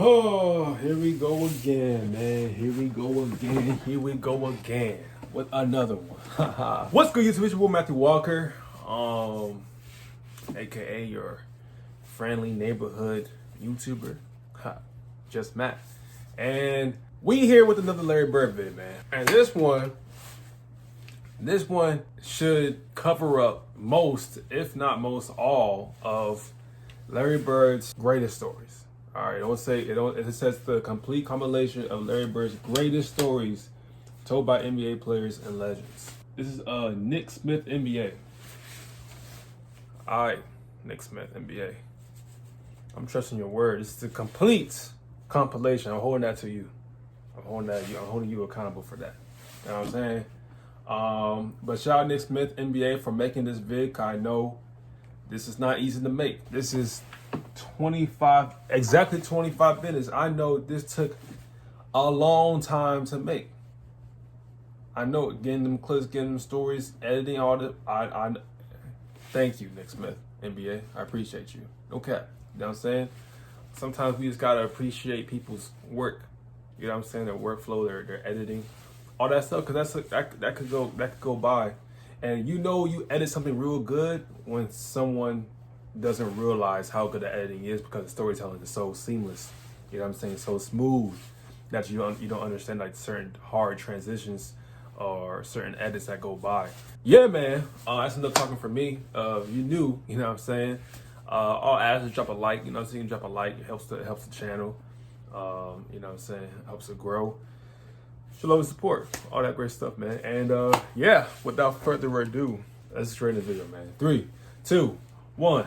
Oh, here we go again, man. Here we go again. Here we go again with another one. What's good, YouTube? It's your boy Matthew Walker, aka your friendly neighborhood YouTuber, just Matt. And we here with another Larry Bird vid, man. And this one should cover up most, if not most all, of Larry Bird's greatest stories. All right, it says the complete compilation of Larry Bird's greatest stories told by NBA players and legends. This is Nick Smith, NBA. All right, Nick Smith, NBA. I'm trusting your word. This is the complete compilation. I'm holding that to you. I'm holding you accountable for that. You know what I'm saying? But shout out Nick Smith, NBA, for making this vid. I know this is not easy to make. This is exactly 25 minutes. I know this took a long time to make. I know getting them clips, getting them stories, editing all the. I thank you, Nick Smith, NBA. I appreciate you. Okay, you know what I'm saying? Sometimes we just gotta appreciate people's work. You know what I'm saying? Their workflow, their editing, all that stuff. Because that could go by, and you edit something real good when someone doesn't realize how good the editing is, because the storytelling is so seamless. You know what I'm saying? So smooth that you don't understand like certain hard transitions or certain edits that go by. Yeah, man. That's enough talking for me. You know what I'm saying? All I ask is drop a like. You know what I'm saying? Drop a like. It helps the channel. You know what I'm saying? Helps it grow. Show love and support. All that great stuff, man. And yeah, without further ado, let's straight into the video, man. 3, 2, 1.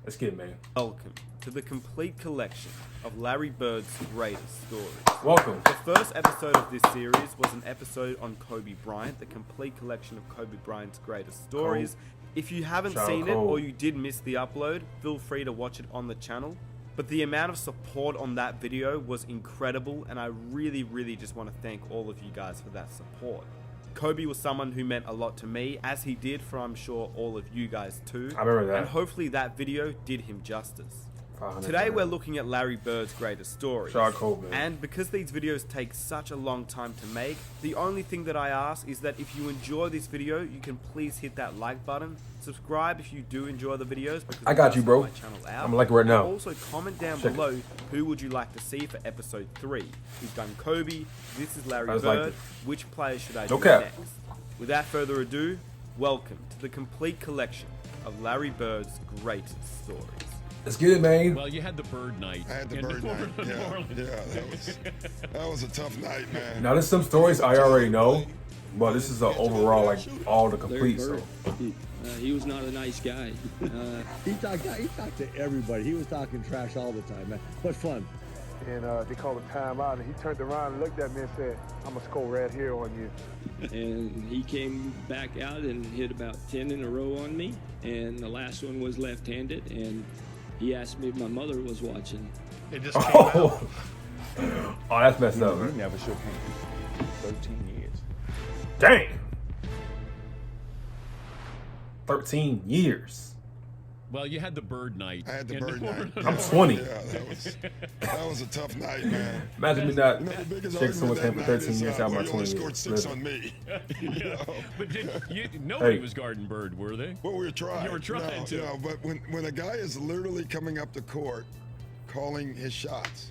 Let's get it, man. Welcome to the complete collection of Larry Bird's greatest stories. Welcome. The first episode of this series was an episode on Kobe Bryant, the complete collection of Kobe Bryant's greatest stories. If you haven't seen it or you did miss the upload, feel free to watch it on the channel. But the amount of support on that video was incredible, and I really just want to thank all of you guys for that support. Kobe was someone who meant a lot to me, as he did for, I'm sure, all of you guys too. I remember that. And hopefully that video did him justice. 500%. Today we're looking at Larry Bird's greatest stories. Kobe. And because these videos take such a long time to make, the only thing that I ask is that if you enjoy this video, you can please hit that like button. Subscribe if you do enjoy the videos, because I got you, bro. my channel out. I'm like right now. And also comment down below who would you like to see for episode 3. We've done Kobe, this is Larry Bird, which player should I do next? Without further ado, welcome to the complete collection of Larry Bird's greatest stories. Let's get it, man. Well, you had the Bird night. I had the Bird night. That was a tough night, man. Now, there's some stories I already know, but this is an overall, like, all the complete. So he was not a nice guy. He talked to everybody. He was talking trash all the time, man. What fun. And they called a timeout, and he turned around and looked at me and said, I'm going to score right here on you. And he came back out and hit about 10 in a row on me. And the last one was left-handed. And he asked me if my mother was watching. It just came out. Oh, that's messed up. We never shook hands. 13 years. Dang. 13 years. Well, you had the Bird night. I had the Bird night. I'm 20. Yeah, that was a tough night, man. Imagine me not the biggest shaking someone's hand argument for that 13 years out of my you only 20 scored years. 6 on me. But nobody was guarding Bird, were they? Well, we were trying. You were trying to. No, but when a guy is literally coming up the court, calling his shots,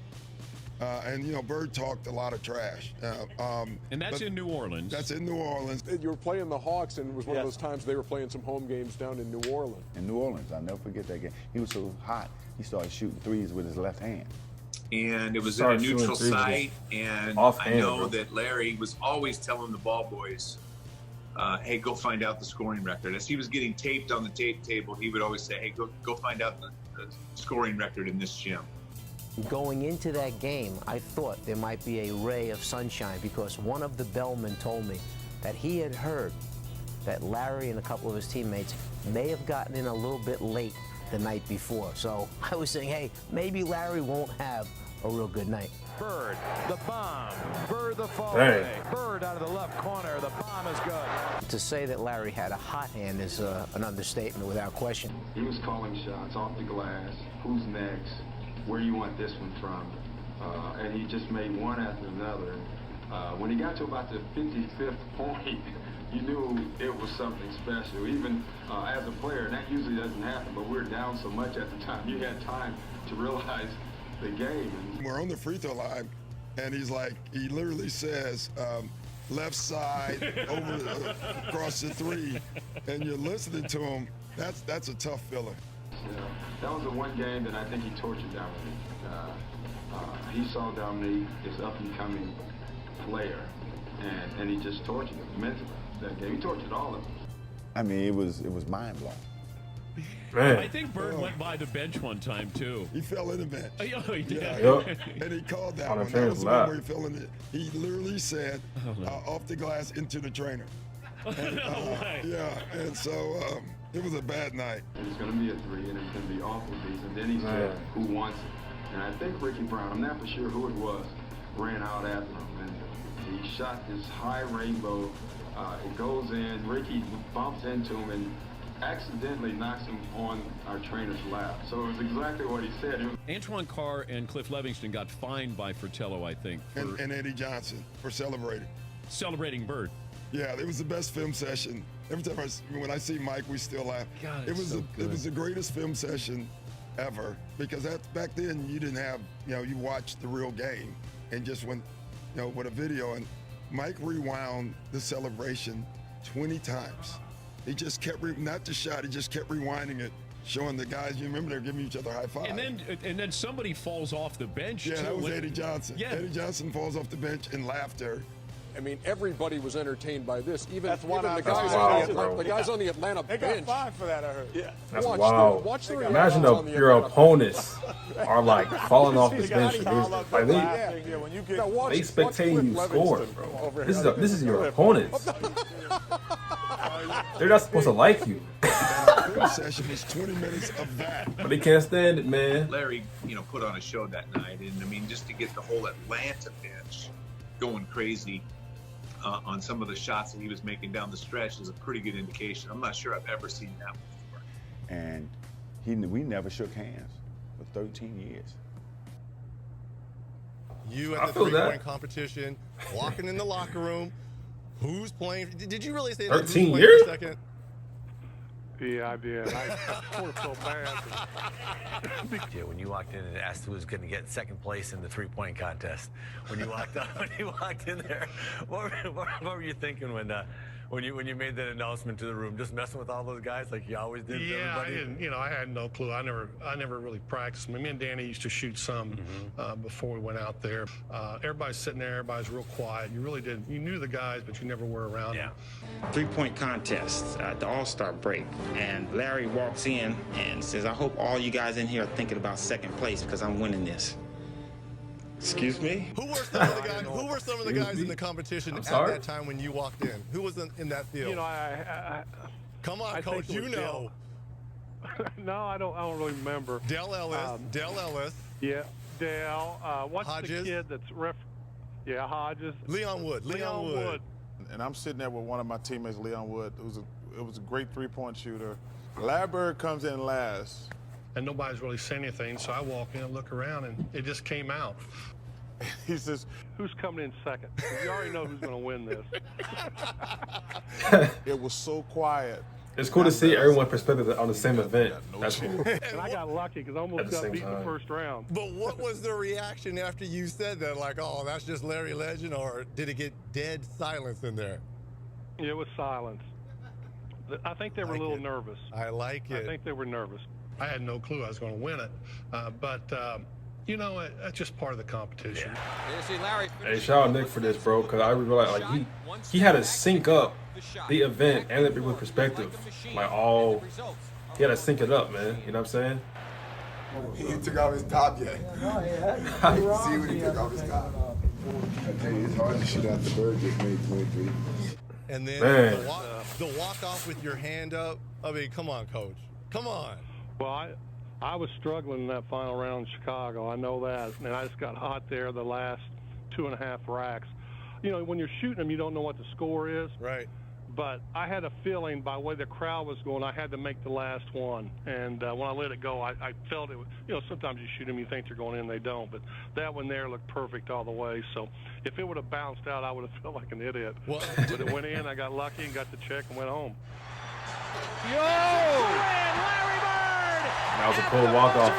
and Bird talked a lot of trash. And that's in New Orleans. That's in New Orleans. You were playing the Hawks, and it was one of those times they were playing some home games down in New Orleans. In New Orleans, I'll never forget that game. He was so hot, he started shooting threes with his left hand. And it was in a neutral site, and I know that Larry was always telling the ball boys, hey, go find out the scoring record. As he was getting taped on the tape table, he would always say, hey, go find out the scoring record in this gym. Going into that game, I thought there might be a ray of sunshine, because one of the bellmen told me that he had heard that Larry and a couple of his teammates may have gotten in a little bit late the night before. So I was saying, hey, maybe Larry won't have a real good night. Bird, the bomb. Bird, the fall away. Bird out of the left corner. The bomb is good. To say that Larry had a hot hand is an understatement without question. He was calling shots off the glass. Who's next? Where you want this one from? and he just made one after another. When he got to about the 55th point, you knew it was something special, even as a player, and that usually doesn't happen, but we were down so much at the time, you had time to realize the game. We're on the free throw line, and he's like, he literally says, left side, across the three, and you're listening to him, that's a tough feeling. That was the one game that I think he tortured Dominique. He saw Dominique as up-and-coming player, and he just tortured him mentally that game. He tortured all of them. I mean, it was mind-blowing. Man. I think Bird went by the bench one time, too. He fell in the bench. Oh, he did. Yeah. And he called that one. That was the one where he fell in it. He literally said, off the glass into the trainer. And, yeah, and so it was a bad night. It's going to be a three, and it's going to be awful decent. Then he said, who wants it? And I think Ricky Brown, I'm not for sure who it was, ran out after him. And he shot this high rainbow. It goes in. Ricky bumps into him and accidentally knocks him on our trainer's lap. So it was exactly what he said. Antoine Carr and Cliff Levingston got fined by Fratello, I think. And Eddie Johnson for celebrating. Celebrating Bird. Yeah, it was the best film session. Every time when I see Mike, we still laugh. God, it was the greatest film session ever, because back then you didn't have, you watched the real game and just went, with a video, and Mike rewound the celebration 20 times. He just kept, not the shot, he just kept rewinding it, showing the guys, you remember they're giving each other high five. And then somebody falls off the bench. Yeah, too. that was Eddie Johnson. Yeah. Eddie Johnson falls off the bench in laughter. I mean, everybody was entertained by this. Even the guys on the Atlanta bench. bench. They got fined for that, I heard. Yeah. That's wild. Watch the Imagine your opponents are like falling off the bench. Like they spectating you score, bro. This is your opponents. They're not supposed to like you. The session was 20 minutes of that. But they can't stand it, man. Larry, put on a show that night, and I mean, just to get the whole Atlanta bench going crazy on some of the shots that he was making down the stretch is a pretty good indication. I'm not sure I've ever seen that before. And we never shook hands for 13 years. You at the three-point competition, walking in the locker room. Who's playing? Did you really say that? 13 years? For a second? Yeah, I did. I sort of felt bad. Yeah, when you walked in and asked who was going to get second place in the three-point contest, when you walked in there, what were you thinking when you made that announcement to the room? Just messing with all those guys like you always did. Yeah, everybody? I didn't. I had no clue. I never really practiced. Me and Danny used to shoot some before we went out there. Everybody's sitting there. Everybody's real quiet. You really didn't. You knew the guys, but you never were around them. Three-point contest at the All-Star break, and Larry walks in and says, "I hope all you guys in here are thinking about second place because I'm winning this." Excuse me? Who were some of the guys in the competition at that time when you walked in? Who was in that field? Come on, Coach, you know. No, I don't really remember. Dell Ellis. Yeah, Dell. What's Hodges. the kid that's Yeah, Hodges. Leon Wood. And I'm sitting there with one of my teammates, Leon Wood. It was a great three-point shooter. Larry Bird comes in last. And nobody's really saying anything, so I walk in and look around, and it just came out. He says, "Who's coming in second? You already know who's going to win this." It was so quiet. It's cool to see everyone's perspective on the same event. That's cool. And I got lucky because I almost got beat in the first round. But what was the reaction after you said that? Like, oh, that's just Larry Legend, or did it get dead silence in there? It was silence. I think they were a little nervous. I like it. I think they were nervous. I had no clue I was going to win it, but that's just part of the competition. Hey, shout out Nick for this, bro, because I realized he had to sync up the event and the people's perspective, he had to sync it up, man. You know what I'm saying? He took off his top yet. See when he took off his top. I tell you, it's hard to shoot out the Bird just made 23. And then the walk off with your hand up. I mean, come on, Coach. Come on. Well, I was struggling in that final round in Chicago. I know that. And I just got hot there the last 2.5 racks. When you're shooting them, you don't know what the score is. Right. But I had a feeling by the way the crowd was going, I had to make the last one. And when I let it go, I felt it. Sometimes you shoot them, you think they're going in, they don't. But that one there looked perfect all the way. So if it would have bounced out, I would have felt like an idiot. Well, but it went in, I got lucky and got the check and went home. Larry Bird! That was a cool walk-off.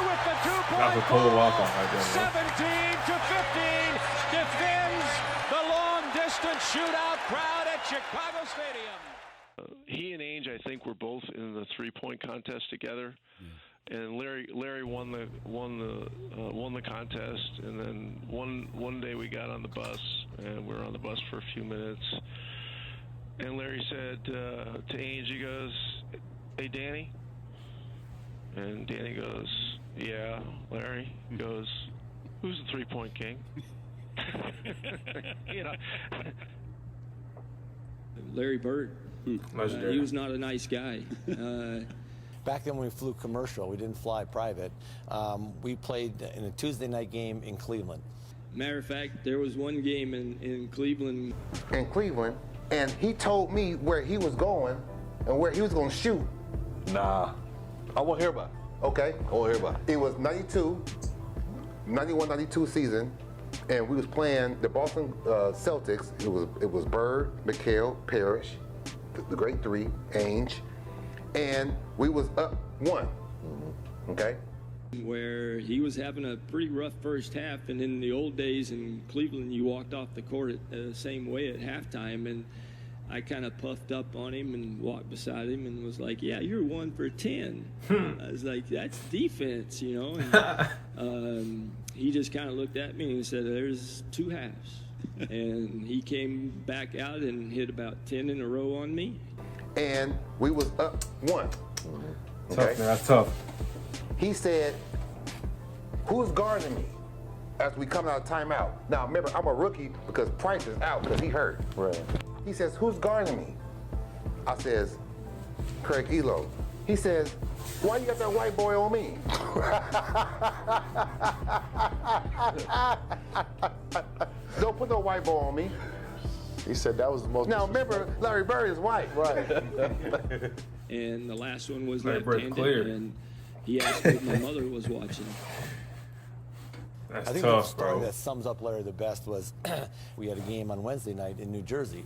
That was a cool walk-off right there, 17-15 defends the long-distance shootout crowd at Chicago Stadium. He and Ainge, I think, were both in the three-point contest together, and Larry won the contest. And then one day we got on the bus, and we were on the bus for a few minutes, and Larry said to Ainge, he goes, "Hey, Danny," and Danny goes, "Yeah, Larry." He goes, "Who's the three-point king?" Larry Bird. He was not a nice guy. Back then when we flew commercial, we didn't fly private. We played in a Tuesday night game in Cleveland. Matter of fact, there was one game in Cleveland. In Cleveland, and he told me where he was going and where he was going to shoot. Nah, I won't hear about it. Okay. I won't hear about it. It was 91-92 season, and we was playing the Boston Celtics. It was Bird, McHale, Parrish, the great three, Ainge, and we was up 1. Okay. Where he was having a pretty rough first half, and in the old days in Cleveland, you walked off the court the same way at halftime, and I kind of puffed up on him and walked beside him and was like, "Yeah, you're 1 for 10." I was like, "That's defense, you know." And, he just kind of looked at me and said, "There's 2 halves." And he came back out and hit about 10 in a row on me. And we was up 1. Tough, man, that's tough. He said, "Who's guarding me?" As we come out of timeout. Now remember, I'm a rookie because Price is out because he hurt. Right. He says, "Who's guarding me?" I says, "Craig Elo." He says, "Why you got that white boy on me?" Don't put no white boy on me. He said that was the most. Now remember, Larry Bird is white. Right. And the last one was Larry Bird's left-handed, clear. and he asked me if my mother was watching. That's I think tough, the story bro. that sums up Larry the best was we had a game on Wednesday night in New Jersey.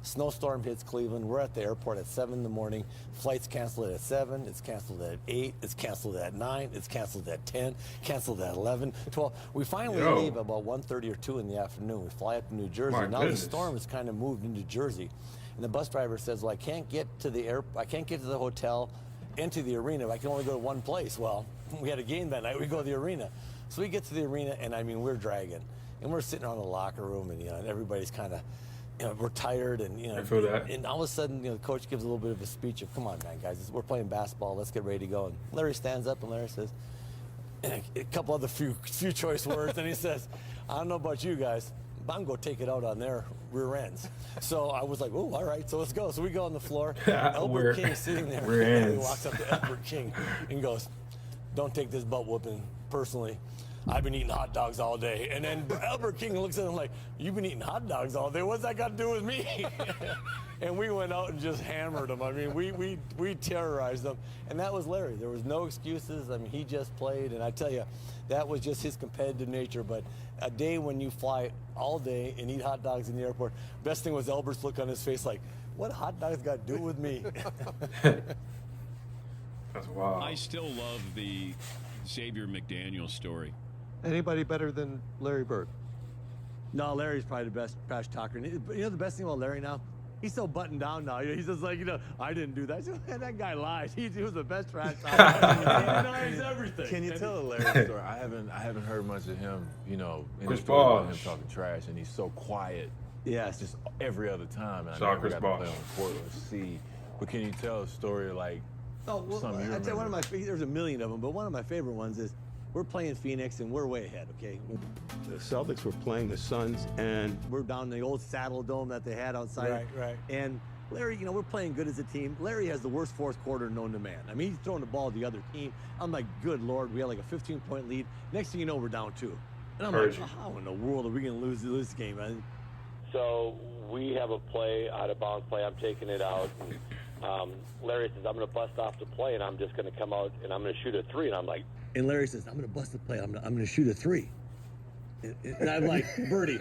Snowstorm hits Cleveland. We're at the airport at 7 in the morning. Flight's canceled at 7. It's canceled at 8. It's canceled at 9. It's canceled at 10. Canceled at 11, 12. We finally leave about 1:30 or 2 in the afternoon. We fly up to New Jersey. Now the storm has kind of moved into Jersey. And the bus driver says, "Well, I can't get to the hotel, into the arena. I can only go to one place." Well, we had a game that night. We go to the arena. So we get to the arena, and I mean, we're dragging. And we're sitting around the locker room, and, and everybody's kind of, we're tired, and, I feel that. And all of a sudden, the coach gives a little bit of a speech of, "Come on, man, guys, we're playing basketball. Let's get ready to go." And Larry stands up, and Larry says, a couple other few choice words, and he says, "I don't know about you guys, but I'm going to take it out on their rear ends." So I was like, "Oh, all right, so let's go." So we go on the floor. Albert King's sitting there. Rear And he ends. walks up to Albert King and goes, "Don't take this butt whooping personally. I've been eating hot dogs all day." And then Albert King looks at him like, "You've been eating hot dogs all day? What's that got to do with me?" And we went out and just hammered him. I mean, we terrorized him. And that was Larry. There was no excuses. I mean, he just played. And I tell you, that was just his competitive nature. But a day when you fly all day and eat hot dogs in the airport, best thing was Albert's look on his face like, "What hot dogs got to do with me?" That's wild. I still love the Xavier McDaniel story. Anybody better than Larry Bird? No, Larry's probably the best trash talker. And the best thing about Larry now? He's so buttoned down now. He's just like, "I didn't do that." Man, that guy lies. He was the best trash talker. He denies everything. Can you tell a Larry story? I haven't heard much of him, in Chris the story about him Bosh. talking trash, and he's so quiet. Yes. Just every other time. And Shout I out never Chris got Bosh. to play on the court or see. But can you tell a story like Oh, well, something you I'd say remember? there's a million of them, but one of my favorite ones is we're playing Phoenix and we're way ahead, okay? The Celtics were playing the Suns and we're down in the old Saddle Dome that they had outside. Right. And Larry, we're playing good as a team. Larry has the worst fourth quarter known to man. I mean, he's throwing the ball to the other team. I'm like, good Lord, we had like a 15-point lead. Next thing you know, we're down 2. And I'm like, how in the world are we going to lose this game? So we have a play, out of bounds play. I'm taking it out. And, Larry says, I'm going to bust off the play, and I'm just going to come out, and I'm going to shoot a 3. And I'm like... And Larry says, I'm going to bust the play. I'm going to shoot a 3. And I'm like, Bertie,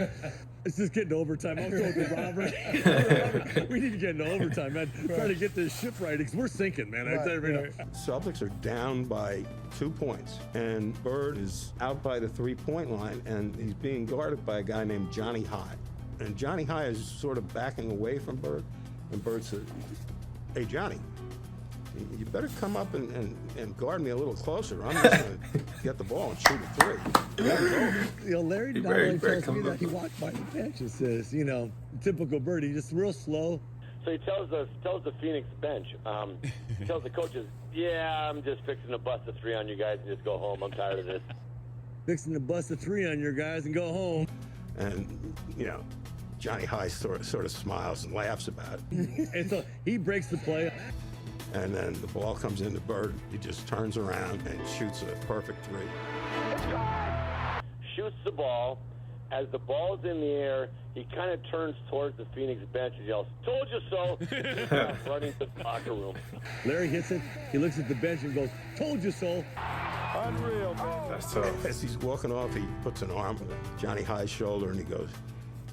it's just getting to overtime. I'm going to Robert. We need to get into overtime, man. Try to get this ship right, because we're sinking, man. Celtics are down by 2 points, and Bird is out by the three-point line, and he's being guarded by a guy named Johnny High. And Johnny High is sort of backing away from Bird, and Bird says, hey, Johnny, you better come up and guard me a little closer. I'm just going to get the ball and shoot a 3. Larry not only tells me that, he walked by the bench and says, typical Birdie, just real slow. So he tells the Phoenix bench, he tells the coaches, yeah, I'm just fixing to bust a 3 on you guys and just go home. I'm tired of this. Fixing to bust a 3 on your guys and go home. And, Johnny High sort of smiles and laughs about it. And so he breaks the play. And then the ball comes into Bird. He just turns around and shoots a perfect 3. Shoots the ball. As the ball's in the air, he kind of turns towards the Phoenix bench and yells, told you so, running to the locker room. Larry hits it. He looks at the bench and goes, told you so. Unreal, man. That's tough. As he's walking off, he puts an arm on Johnny High's shoulder and he goes,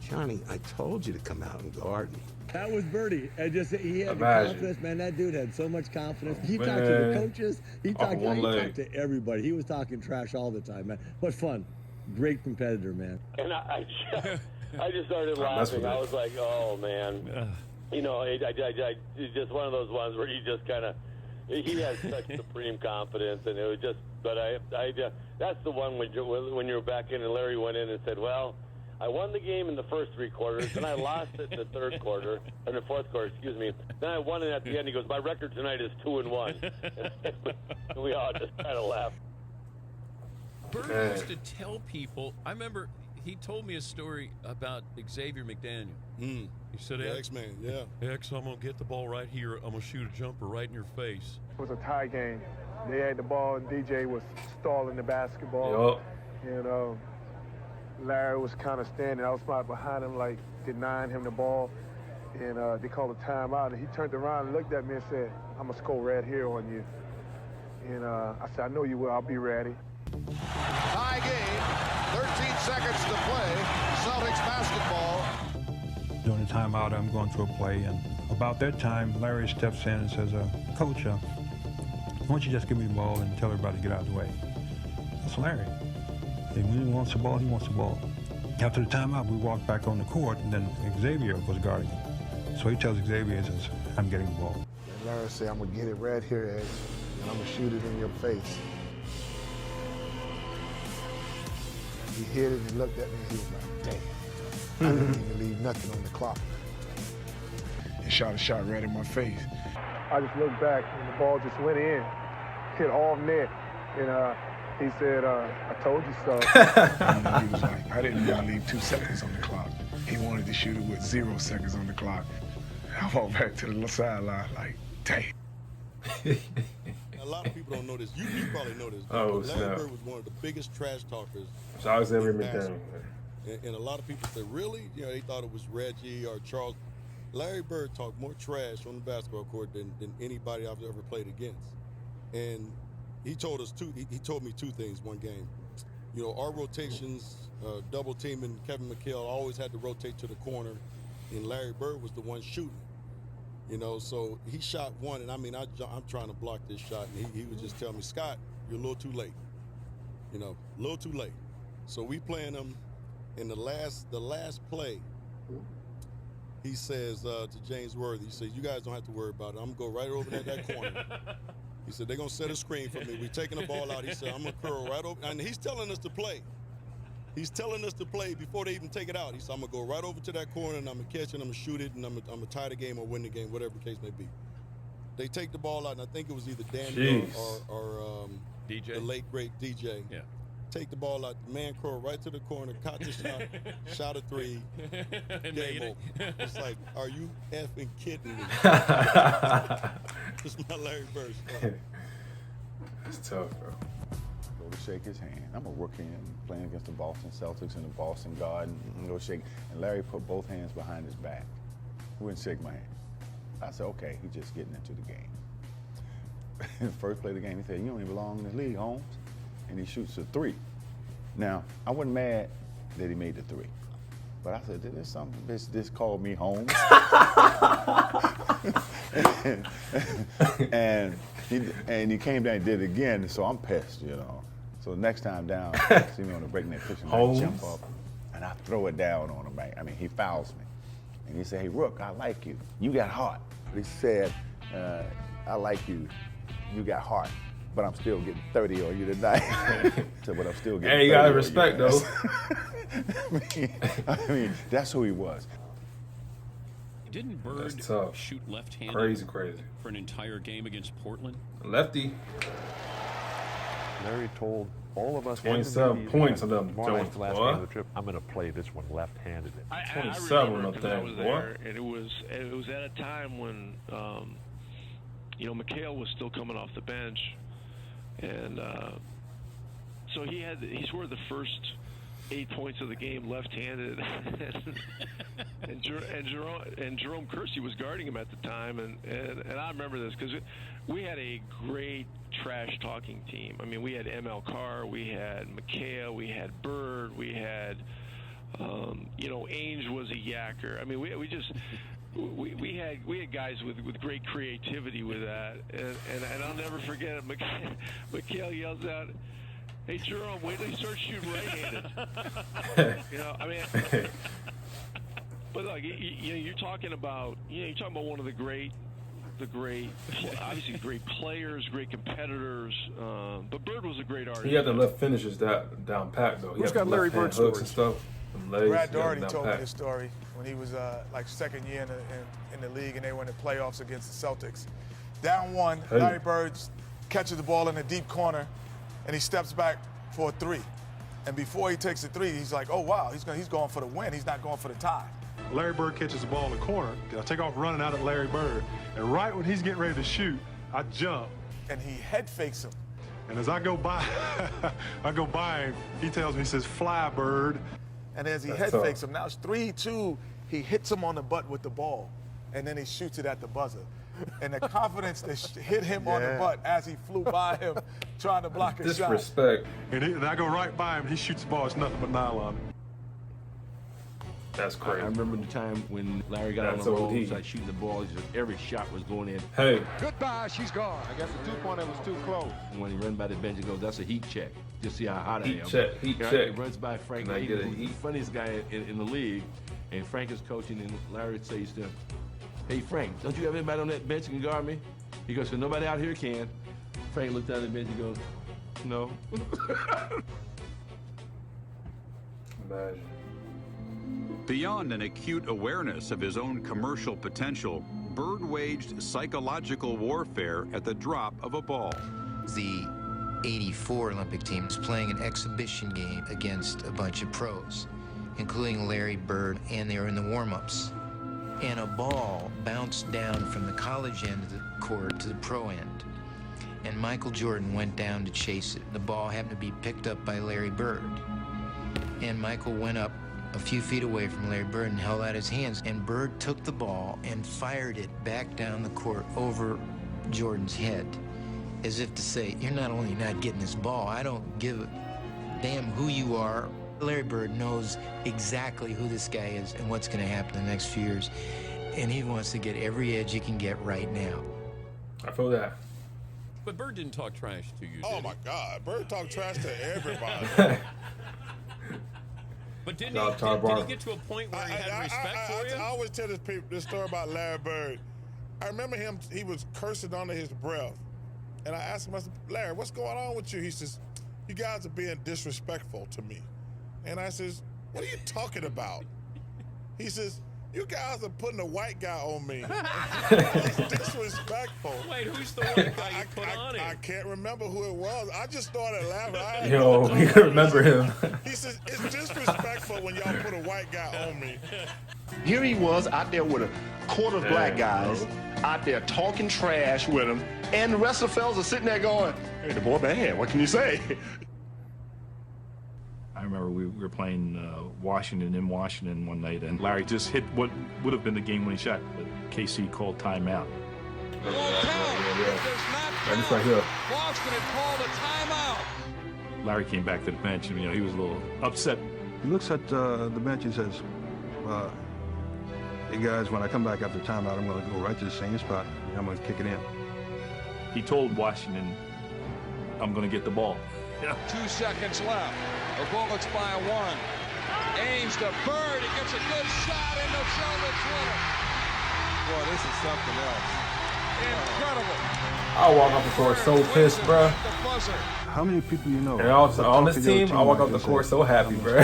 Johnny, I told you to come out and guard me. That was Birdie. And he had the confidence, man. That dude had so much confidence. He talked to the coaches. He talked to everybody. He was talking trash all the time, man. But fun. Great competitor, man. And I just started laughing. I was like, oh, man. It's just one of those ones where you just kind of, he has such supreme confidence. And it was just, but that's the one when you're back in and Larry went in and said, well, I won the game in the first 3 quarters, then I lost it in the third quarter, or the fourth quarter, excuse me. Then I won it at the end. He goes, my record tonight is 2-1. And we all just kind of laughed. Bird used to tell people, I remember he told me a story about Xavier McDaniel. He said, X-Man, yeah. X, I'm going to get the ball right here. I'm going to shoot a jumper right in your face. It was a tie game. They had the ball, and DJ was stalling the basketball. Larry was kind of standing outside behind him, like denying him the ball. And they called a timeout. And he turned around and looked at me and said, I'm going to score right here on you. And I said, I know you will. I'll be ready. Tie game, 13 seconds to play. Celtics basketball. During the timeout, I'm going through a play, and about that time, Larry steps in and says, Coach, why don't you just give me the ball and tell everybody to get out of the way? That's Larry. And when he wants the ball, he wants the ball. After the timeout, we walked back on the court, and then Xavier was guarding him. So he tells Xavier, he says, I'm getting the ball. And Larry said, I'm going to get it right here, X, and I'm going to shoot it in your face. He hit it and looked at me and he was like, damn, I didn't even leave nothing on the clock. And shot a shot right in my face. I just looked back and the ball just went in, hit all net. And he said, I told you so. He was like, I didn't even leave 2 seconds on the clock. He wanted to shoot it with 0 seconds on the clock. I walked back to the sideline like, damn. A lot of people don't know this. You probably know this. Larry Bird was one of the biggest trash talkers. So Xavier McDaniel. And a lot of people said, really? They thought it was Reggie or Charles. Larry Bird talked more trash on the basketball court than anybody I've ever played against. And he told me 2 things one game. Our rotations, double teaming, Kevin McHale always had to rotate to the corner, and Larry Bird was the one shooting. So he shot one, and I'm trying to block this shot, and he would just tell me, Scott, you're a little too late. A little too late. So we playing him in the last play. He says to James Worthy, he says, you guys don't have to worry about it. I'm going to go right over that corner. He said, they're going to set a screen for me. We're taking the ball out. He said, I'm going to curl right over. And he's telling us to play. He's telling us to play before they even take it out. He said, I'm going to go right over to that corner, and I'm going to catch it, and I'm going to shoot it, and I'm going to tie the game or win the game, whatever the case may be. They take the ball out, and I think it was either Danny or DJ. The late, great DJ. Yeah. Take the ball out, man curl right to the corner, caught the shot, shot a 3, game over. It's like, are you effing kidding me? This is my Larry Bird story. It's tough, bro. go to shake his hand. I'm a rookie and playing against the Boston Celtics in the Boston Garden. And go shake. And Larry put both hands behind his back. He wouldn't shake my hand. I said, okay, he's just getting into the game. First play of the game, he said, you don't even belong in the league, Holmes. And he shoots a 3. Now, I wasn't mad that he made the 3. But I said, there's some bitch this called me Holmes. and he came down and did it again, so I'm pissed, you know. So next time down, see me on the breakneck pitching, I jump up and I throw it down on him. I mean, he fouls me. And he said, hey, Rook, I like you. You got heart. He said, I like you. You got heart. But I'm still getting 30 on you tonight. So, but I'm still getting 30 you gotta respect, though. I mean, that's who he was. Didn't Bird shoot left-handed Crazy. for an entire game against Portland? Lefty. Larry told all of us 27 points of them. Tomorrow night's the last game of the trip. I'm going to play this one left-handed. 27 of them, boy. There, and it was at a time when McHale was still coming off the bench, and so he scored the first 8 points of the game left-handed, and Jerome Kersey was guarding him at the time, and I remember this because we had a great trash-talking team. I mean, we had M.L. Carr, we had McHale, we had Bird, we had Ainge was a yacker. I mean, we had guys with great creativity with that, and I'll never forget it. McHale yells out, "Hey Jerome, wait till you start shooting right-handed." But look, you're talking about one of the great, obviously great players, great competitors. But Bird was a great artist. He had the left finishes down pat though. Who's got Larry Bird hooks and stuff. Brad Daugherty told me this story when he was like second year in the league and they were in the playoffs against the Celtics. Down 1, Larry Bird catches the ball in the deep corner and he steps back for a 3. And before he takes the 3, he's like, oh wow, he's going for the win. He's not going for the tie. Larry Bird catches the ball in the corner. I take off running out at Larry Bird. And right when he's getting ready to shoot, I jump. And he head fakes him. And as I go by him, he tells me, he says, fly, Bird. And as he head fakes him, now it's 3-2, he hits him on the butt with the ball. And then he shoots it at the buzzer. And the confidence that hit him on the butt as he flew by him trying to block a shot. Disrespect. And I go right by him, he shoots the ball, it's nothing but nylon. That's crazy. I remember the time when Larry got on the roll, like shooting the ball, every shot was going in. Hey. Goodbye, she's gone. I guess the 2-pointer was too close. When he ran by the bench, he goes, that's a heat check. Just see how hot I am. Heat check. He runs by Frank. He's the funniest guy in the league. And Frank is coaching, and Larry says to him, hey, Frank, don't you have anybody on that bench that can guard me? He goes, so nobody out here can. Frank looked down at the bench and goes, no. Imagine. Beyond an acute awareness of his own commercial potential, Bird waged psychological warfare at the drop of a ball. The 84 Olympic team was playing an exhibition game against a bunch of pros, including Larry Bird, and they were in the warm-ups. And a ball bounced down from the college end of the court to the pro end. And Michael Jordan went down to chase it. The ball happened to be picked up by Larry Bird. And Michael went up a few feet away from Larry Bird and held out his hands. And Bird took the ball and fired it back down the court over Jordan's head, as if to say, you're not only not getting this ball, I don't give a damn who you are. Larry Bird knows exactly who this guy is and what's going to happen in the next few years. And he wants to get every edge he can get right now. I feel that. But Bird didn't talk trash to you, Oh, my God. Bird talked trash to everybody. But did he get to a point where he had respect for you? I always tell this story about Larry Bird. I remember him, he was cursing under his breath. And I asked him, I said, Larry, what's going on with you? He says, you guys are being disrespectful to me. And I says, what are you talking about? He says, you guys are putting a white guy on me. It's disrespectful. Wait, who's the white guy you put on him? I can't remember who it was. I just started laughing. Yo, we can remember him. He says, it's disrespectful when y'all put a white guy on me. Here he was out there with a quarter of black guys out there talking trash with him, and the rest of the fellas are sitting there going, hey, the boy bad, what can you say? remember we were playing Washington in Washington one night, and Larry just hit what would have been the game-winning shot, but KC called timeout. Right, right here. Boston had called a timeout. Larry came back to the bench, and he was a little upset. He looks at the bench and says, hey guys, when I come back after timeout, I'm going to go right to the same spot, and I'm going to kick it in. He told Washington, I'm going to get the ball. 2 seconds left. The Bullets by 1. Aims to Bird. He gets a good shot in the Celtics winner. Boy, this is something else. Incredible. I walk off the court so pissed, bro. How many people you know? And also on this team, I walk off the court so happy, bro.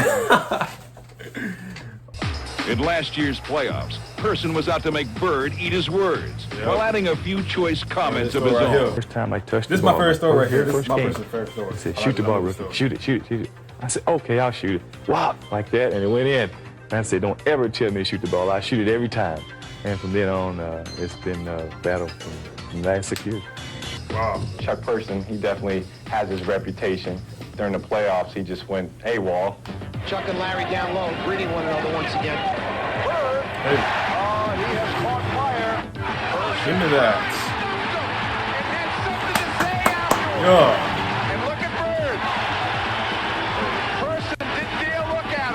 In last year's playoffs, Person was out to make Bird eat his words while adding a few choice comments of his own. First time I touched this the ball. This is my first story right here. This is my game. first story. He said, shoot the ball, rookie. Shoot it, shoot it, shoot it. I said, okay, I'll shoot it. Wow, like that, and it went in. And I said, don't ever tell me to shoot the ball. I shoot it every time. And from then on, it's been a battle for the last 6 years. Wow. Chuck Person, he definitely has his reputation. During the playoffs, he just went AWOL. Chuck and Larry down low, greeting one another once again. Hey. He has caught fire. Give me that. Yeah. And look at Bird. Person didn't dare look at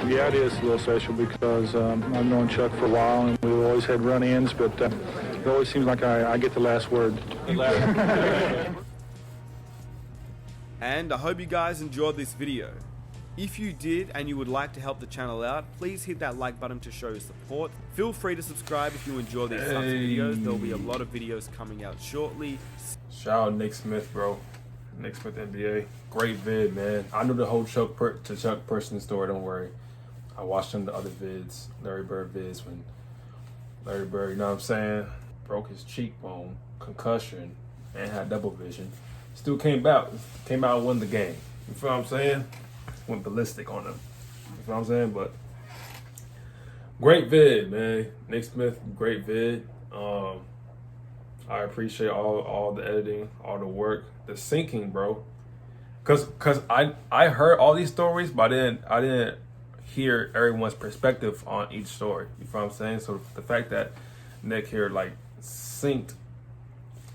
him. Yeah, it is a little special because I've known Chuck for a while, and we've always had run-ins, but it always seems like I get the last word. And I hope you guys enjoyed this video. If you did and you would like to help the channel out, please hit that like button to show your support. Feel free to subscribe if you enjoy these types of videos. There will be a lot of videos coming out shortly. Shout out Nick Smith, bro. Nick Smith NBA. Great vid, man. I knew the whole Chuck Person story, don't worry. I watched him the other vids, Larry Bird vids, when Larry Bird, you know what I'm saying, broke his cheekbone, concussion, and had double vision. Still came out and won the game. You feel what I'm saying? Went ballistic on him. You feel what I'm saying? But great vid, man. Nick Smith, great vid. I appreciate all the editing, all the work, the syncing, bro. Cause I heard all these stories, but I didn't hear everyone's perspective on each story. You feel what I'm saying? So the fact that Nick here like synced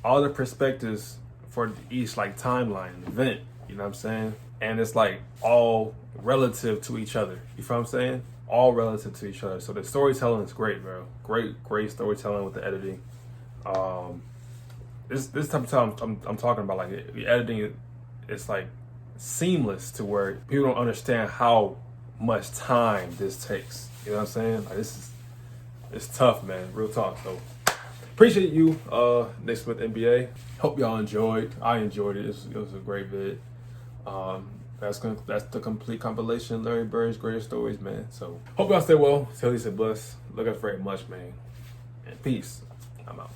all the perspectives for each like timeline event, you know what I'm saying? And it's like all relative to each other. You feel what I'm saying? All relative to each other. So the storytelling is great, bro. Great storytelling with the editing. This type of time I'm talking about, like the editing, it's like seamless to where people don't understand how much time this takes. You know what I'm saying? Like it's tough, man. Real talk. So appreciate you, Nick Smith NBA. Hope y'all enjoyed. I enjoyed it. It was a great vid. That's the complete compilation of Larry Bird's greatest stories, man. So hope y'all stay well. Tell you said bless. Look out very much, man. And peace. I'm out.